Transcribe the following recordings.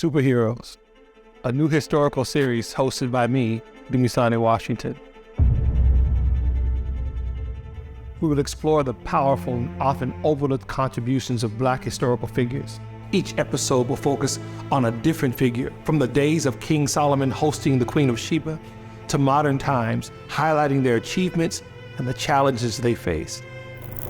Superheroes, a new historical series hosted by me, Dumisani Washington. We will explore the powerful and often overlooked contributions of Black historical figures. Each episode will focus on a different figure, from the days of King Solomon hosting the Queen of Sheba to modern times, highlighting their achievements and the challenges they faced.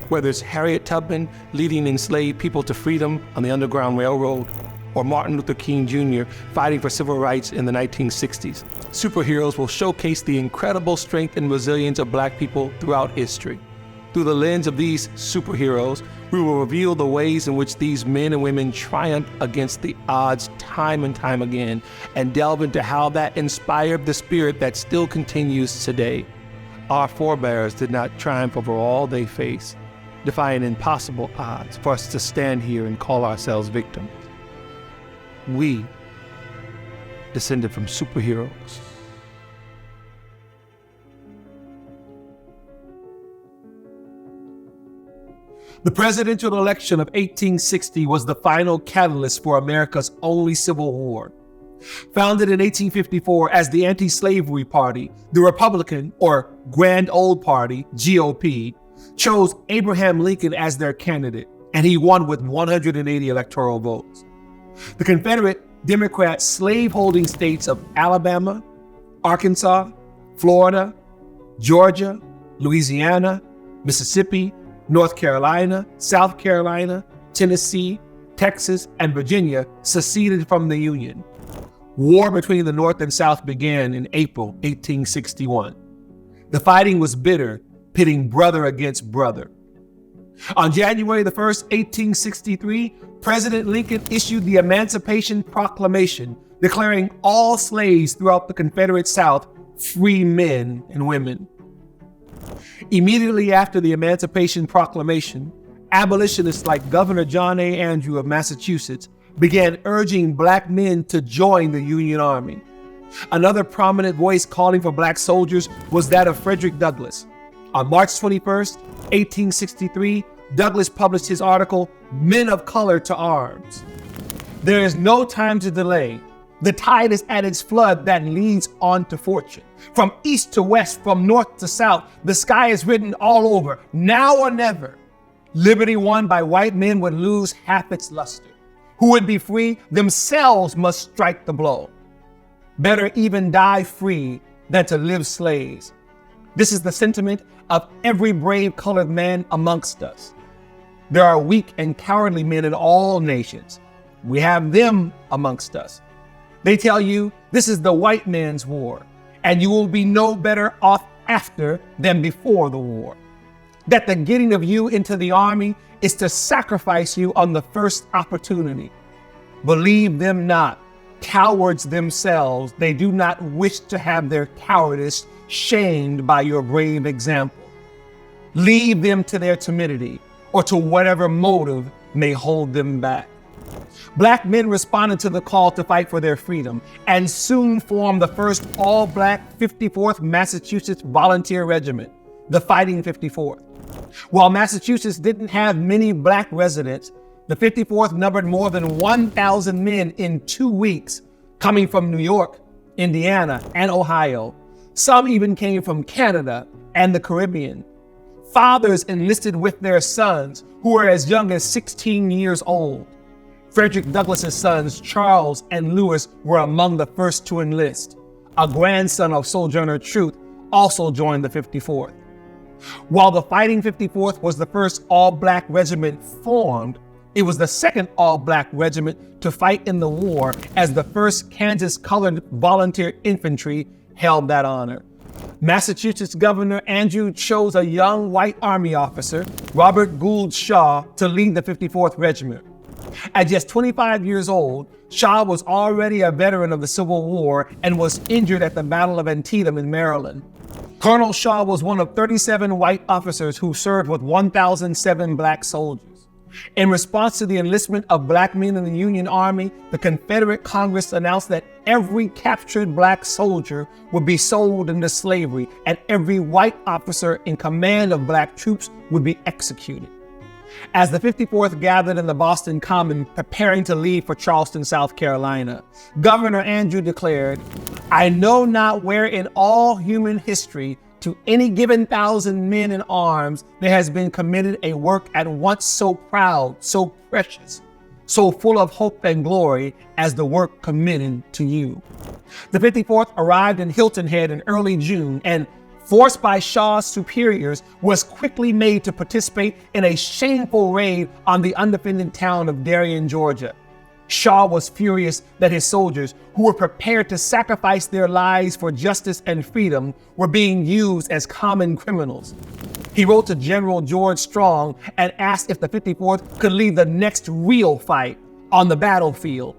Whether it's Harriet Tubman leading enslaved people to freedom on the Underground Railroad, or Martin Luther King Jr. fighting for civil rights in the 1960s, Superheroes will showcase the incredible strength and resilience of Black people throughout history. Through the lens of these superheroes, we will reveal the ways in which these men and women triumphed against the odds time and time again, and delve into how that inspired the spirit that still continues today. Our forebears did not triumph over all they faced, defying impossible odds for us to stand here and call ourselves victims. We descended from superheroes. The presidential election of 1860 was the final catalyst for America's only civil war. Founded in 1854 as the Anti-Slavery Party, the Republican, or Grand Old Party, GOP, chose Abraham Lincoln as their candidate, and he won with 180 electoral votes. The Confederate Democrat slave-holding states of Alabama, Arkansas, Florida, Georgia, Louisiana, Mississippi, North Carolina, South Carolina, Tennessee, Texas, and Virginia seceded from the Union. War between the North and South began in April 1861. The fighting was bitter, pitting brother against brother. On January 1st, 1863, President Lincoln issued the Emancipation Proclamation, declaring all slaves throughout the Confederate South free men and women. Immediately after the Emancipation Proclamation, abolitionists like Governor John A. Andrew of Massachusetts began urging Black men to join the Union Army. Another prominent voice calling for Black soldiers was that of Frederick Douglass. On March 21st, 1863, Douglass published his article, Men of Color to Arms. There is no time to delay. The tide is at its flood that leads on to fortune. From east to west, from north to south, the sky is written all over, now or never. Liberty won by white men would lose half its luster. Who would be free themselves must strike the blow. Better even die free than to live slaves. This is the sentiment of every brave colored man amongst us. There are weak and cowardly men in all nations. We have them amongst us. They tell you this is the white man's war, and you will be no better off after than before the war. That the getting of you into the army is to sacrifice you on the first opportunity. Believe them not, cowards themselves, they do not wish to have their cowardice shamed by your brave example. Leave them to their timidity, or to whatever motive may hold them back. Black men responded to the call to fight for their freedom and soon formed the first all-Black 54th Massachusetts Volunteer Regiment, the Fighting 54th. While Massachusetts didn't have many Black residents, the 54th numbered more than 1,000 men in 2 weeks, coming from New York, Indiana, and Ohio. Some even came from Canada and the Caribbean. Fathers enlisted with their sons, who were as young as 16 years old. Frederick Douglass's sons, Charles and Lewis, were among the first to enlist. A grandson of Sojourner Truth also joined the 54th. While the Fighting 54th was the first all-Black regiment formed, it was the second all-Black regiment to fight in the war, as the first Kansas Colored Volunteer Infantry held that honor. Massachusetts Governor Andrew chose a young white Army officer, Robert Gould Shaw, to lead the 54th Regiment. At just 25 years old, Shaw was already a veteran of the Civil War and was injured at the Battle of Antietam in Maryland. Colonel Shaw was one of 37 white officers who served with 1,007 Black soldiers. In response to the enlistment of Black men in the Union Army, the Confederate Congress announced that every captured Black soldier would be sold into slavery, and every white officer in command of Black troops would be executed. As the 54th gathered in the Boston Common preparing to leave for Charleston, South Carolina, Governor Andrew declared, "I know not where in all human history to any given 1,000 men in arms there has been committed a work at once so proud, so precious, so full of hope and glory as the work committed to you." The 54th arrived in Hilton Head in early June and, forced by Shaw's superiors, was quickly made to participate in a shameful raid on the undefended town of Darien, Georgia. Shaw was furious that his soldiers, who were prepared to sacrifice their lives for justice and freedom, were being used as common criminals. He wrote to General George Strong and asked if the 54th could lead the next real fight on the battlefield.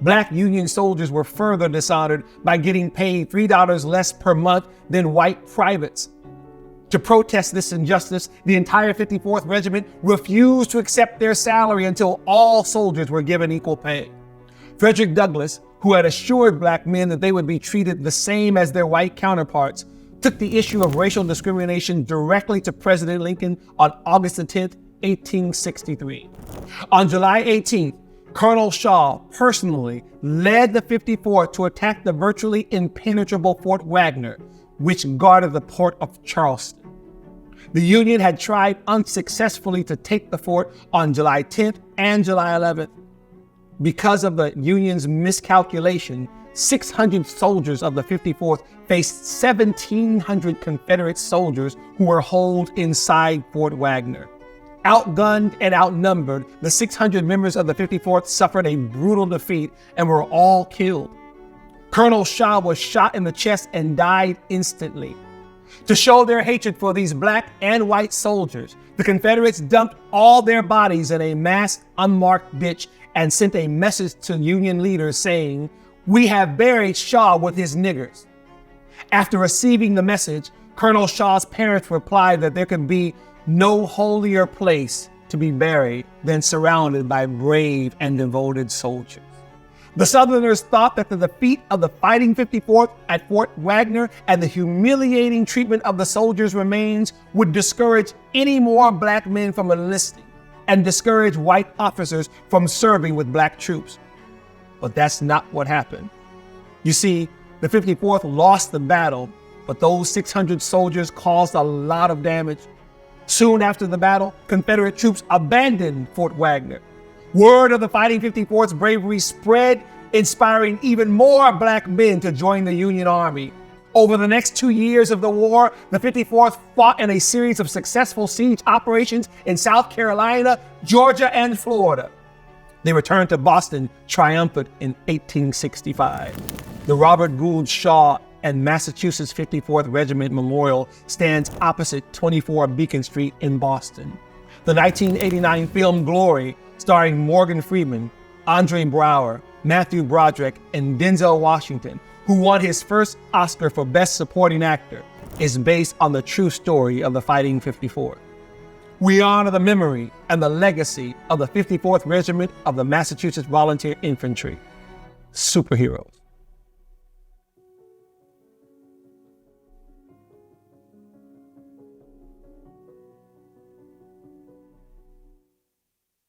Black Union soldiers were further dishonored by getting paid $3 less per month than white privates. To protest this injustice, the entire 54th Regiment refused to accept their salary until all soldiers were given equal pay. Frederick Douglass, who had assured black men that they would be treated the same as their white counterparts, took the issue of racial discrimination directly to President Lincoln on August 10, 1863. On July 18th, Colonel Shaw personally led the 54th to attack the virtually impenetrable Fort Wagner, which guarded the port of Charleston. The Union had tried unsuccessfully to take the fort on July 10th and July 11th. Because of the Union's miscalculation, 600 soldiers of the 54th faced 1,700 Confederate soldiers who were holed inside Fort Wagner. Outgunned and outnumbered, the 600 members of the 54th suffered a brutal defeat and were all killed. Colonel Shaw was shot in the chest and died instantly. To show their hatred for these black and white soldiers, the Confederates dumped all their bodies in a mass unmarked ditch and sent a message to Union leaders saying, "We have buried Shaw with his niggers." After receiving the message, Colonel Shaw's parents replied that there could be no holier place to be buried than surrounded by brave and devoted soldiers. The Southerners thought that the defeat of the Fighting 54th at Fort Wagner and the humiliating treatment of the soldiers' remains would discourage any more black men from enlisting and discourage white officers from serving with black troops. But that's not what happened. You see, the 54th lost the battle, but those 600 soldiers caused a lot of damage. Soon after the battle, Confederate troops abandoned Fort Wagner. Word of the Fighting 54th's bravery spread, inspiring even more black men to join the Union Army. Over the next 2 years of the war, the 54th fought in a series of successful siege operations in South Carolina, Georgia, and Florida. They returned to Boston triumphant in 1865. The Robert Gould Shaw and Massachusetts 54th Regiment Memorial stands opposite 24 Beacon Street in Boston. The 1989 film Glory, starring Morgan Freeman, Andre Braugher, Matthew Broderick, and Denzel Washington, who won his first Oscar for Best Supporting Actor, is based on the true story of the Fighting 54th. We honor the memory and the legacy of the 54th Regiment of the Massachusetts Volunteer Infantry. Superheroes.